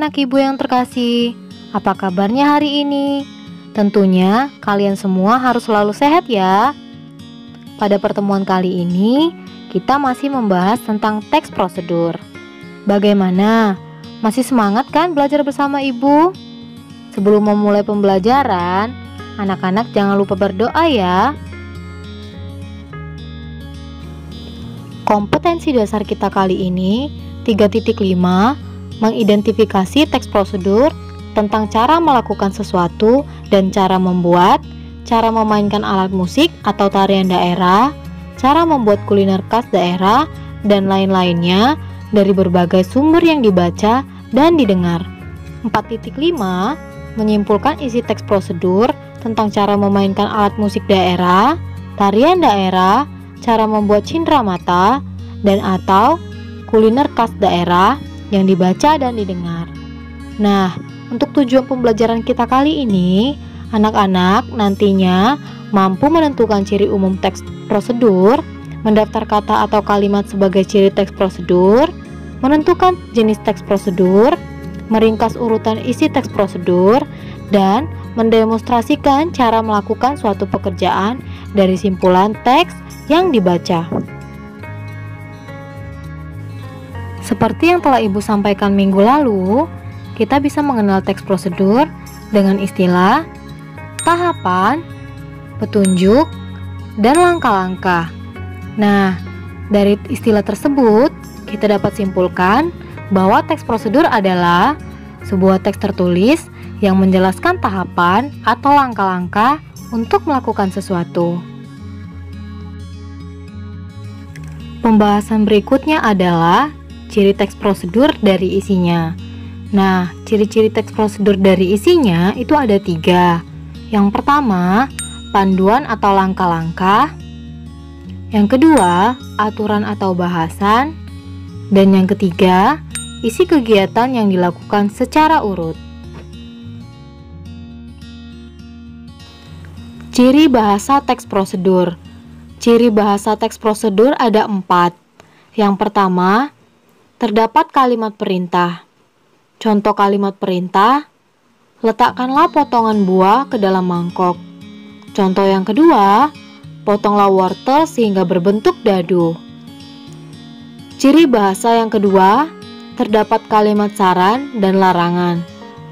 anak-anak ibu yang terkasih, apa kabarnya hari ini? Tentunya kalian semua harus selalu sehat ya. Pada pertemuan kali ini, kita masih membahas tentang teks prosedur. Bagaimana? Masih semangat kan belajar bersama ibu? Sebelum memulai pembelajaran, anak-anak jangan lupa berdoa ya. Kompetensi dasar kita kali ini 3.5 mengidentifikasi teks prosedur tentang cara melakukan sesuatu dan cara membuat, cara memainkan alat musik atau tarian daerah, cara membuat kuliner khas daerah, dan lain-lainnya dari berbagai sumber yang dibaca dan didengar. 4.5 menyimpulkan isi teks prosedur tentang cara memainkan alat musik daerah, tarian daerah, cara membuat cindera mata, dan atau kuliner khas daerah yang dibaca dan didengar. Nah, untuk tujuan pembelajaran kita kali ini, anak-anak nantinya mampu menentukan ciri umum teks prosedur, mendaftar kata atau kalimat sebagai ciri teks prosedur, menentukan jenis teks prosedur, meringkas urutan isi teks prosedur, dan mendemonstrasikan cara melakukan suatu pekerjaan dari simpulan teks yang dibaca. Seperti yang telah Ibu sampaikan minggu lalu, kita bisa mengenal teks prosedur dengan istilah tahapan, petunjuk, dan langkah-langkah. Nah, dari istilah tersebut, kita dapat simpulkan bahwa teks prosedur adalah sebuah teks tertulis yang menjelaskan tahapan atau langkah-langkah untuk melakukan sesuatu. Pembahasan berikutnya adalah ciri teks prosedur dari isinya. Nah, ciri-ciri teks prosedur dari isinya itu ada 3. Yang pertama, panduan atau langkah-langkah. Yang kedua, aturan atau bahasan. Dan yang ketiga, isi kegiatan yang dilakukan secara urut. Ciri bahasa teks prosedur. Ciri bahasa teks prosedur ada 4. Yang pertama, terdapat kalimat perintah. Contoh kalimat perintah, letakkanlah potongan buah ke dalam mangkok. Contoh yang kedua, potonglah wortel sehingga berbentuk dadu. Ciri bahasa yang kedua, terdapat kalimat saran dan larangan.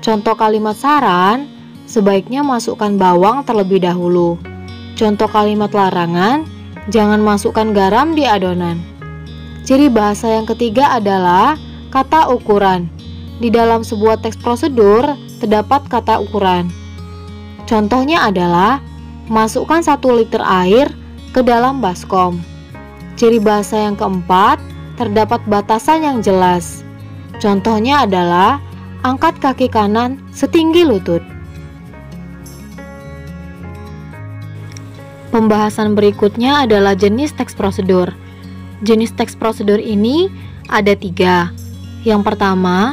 Contoh kalimat saran, sebaiknya masukkan bawang terlebih dahulu. Contoh kalimat larangan, jangan masukkan garam di adonan. Ciri bahasa yang ketiga adalah kata ukuran. Di dalam sebuah teks prosedur terdapat kata ukuran. Contohnya adalah masukkan 1 liter air ke dalam baskom. Ciri bahasa yang keempat, terdapat batasan yang jelas. Contohnya adalah angkat kaki kanan setinggi lutut. Pembahasan berikutnya adalah jenis teks prosedur. Jenis teks prosedur ini ada 3. Yang pertama,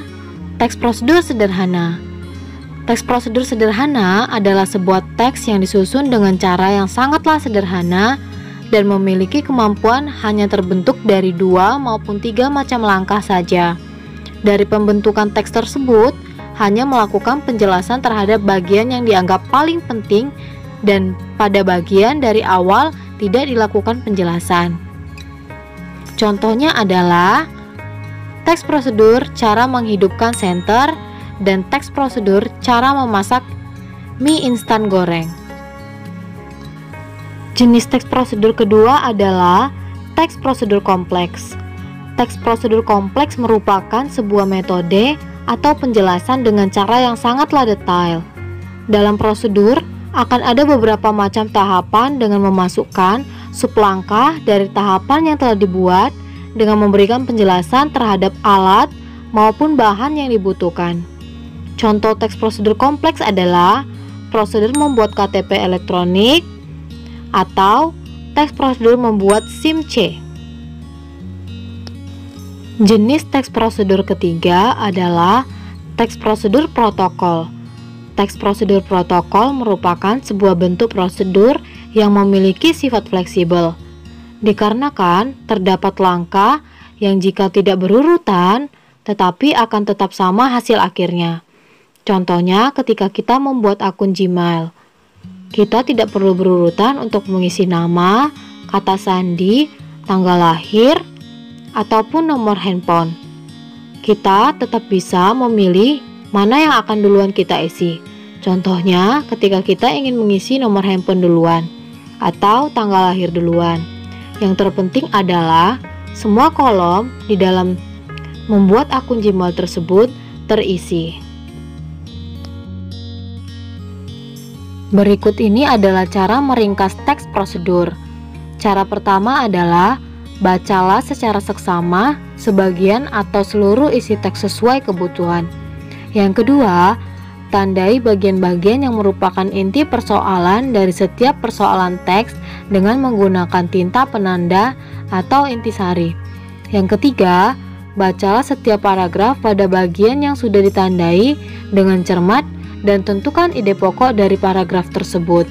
teks prosedur sederhana. Teks prosedur sederhana adalah sebuah teks yang disusun dengan cara yang sangatlah sederhana dan memiliki kemampuan hanya terbentuk dari 2 maupun 3 macam langkah saja. Dari pembentukan teks tersebut, hanya melakukan penjelasan terhadap bagian yang dianggap paling penting dan pada bagian dari awal tidak dilakukan penjelasan. Contohnya adalah teks prosedur cara menghidupkan senter dan teks prosedur cara memasak mie instan goreng. Jenis teks prosedur kedua adalah teks prosedur kompleks. Teks prosedur kompleks merupakan sebuah metode atau penjelasan dengan cara yang sangatlah detail. Dalam prosedur akan ada beberapa macam tahapan dengan memasukkan sublangkah dari tahapan yang telah dibuat dengan memberikan penjelasan terhadap alat maupun bahan yang dibutuhkan. Contoh teks prosedur kompleks adalah prosedur membuat KTP elektronik atau teks prosedur membuat SIM C. Jenis teks prosedur ketiga adalah teks prosedur protokol. Teks prosedur protokol merupakan sebuah bentuk prosedur yang memiliki sifat fleksibel. Dikarenakan terdapat langkah yang jika tidak berurutan, tetapi akan tetap sama hasil akhirnya. Contohnya ketika kita membuat akun Gmail. Kita tidak perlu berurutan untuk mengisi nama, kata sandi, tanggal lahir, ataupun nomor handphone. Kita tetap bisa memilih mana yang akan duluan kita isi. Contohnya ketika kita ingin mengisi nomor handphone duluan atau tanggal lahir duluan. Yang terpenting adalah semua kolom di dalam membuat akun Gmail tersebut terisi. Berikut ini adalah cara meringkas teks prosedur. Cara pertama adalah bacalah secara seksama sebagian atau seluruh isi teks sesuai kebutuhan. Yang kedua, tandai bagian-bagian yang merupakan inti persoalan dari setiap persoalan teks dengan menggunakan tinta penanda atau intisari. Yang ketiga, bacalah setiap paragraf pada bagian yang sudah ditandai dengan cermat dan tentukan ide pokok dari paragraf tersebut.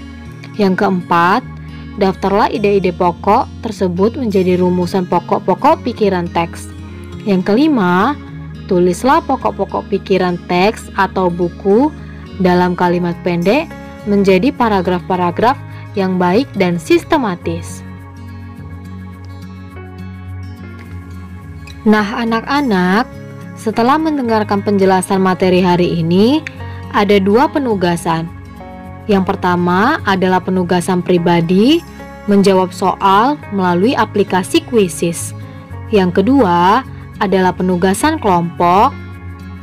Yang keempat, daftarlah ide-ide pokok tersebut menjadi rumusan pokok-pokok pikiran teks. Yang kelima, tulislah pokok-pokok pikiran teks atau buku dalam kalimat pendek menjadi paragraf-paragraf yang baik dan sistematis. Nah, anak-anak, setelah mendengarkan penjelasan materi hari ini, ada dua penugasan. Yang pertama adalah penugasan pribadi, menjawab soal melalui aplikasi Quizizz. Yang kedua adalah penugasan kelompok,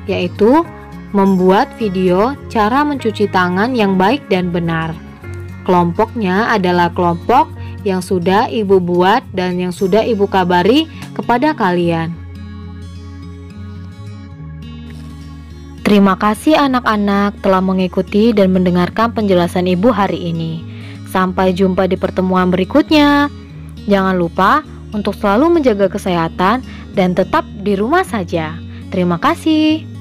yaitu membuat video cara mencuci tangan yang baik dan benar. Kelompoknya adalah kelompok yang sudah ibu buat dan yang sudah ibu kabari kepada kalian. Terima kasih anak-anak telah mengikuti dan mendengarkan penjelasan ibu hari ini. Sampai jumpa di pertemuan berikutnya. Jangan lupa untuk selalu menjaga kesehatan dan tetap di rumah saja. Terima kasih.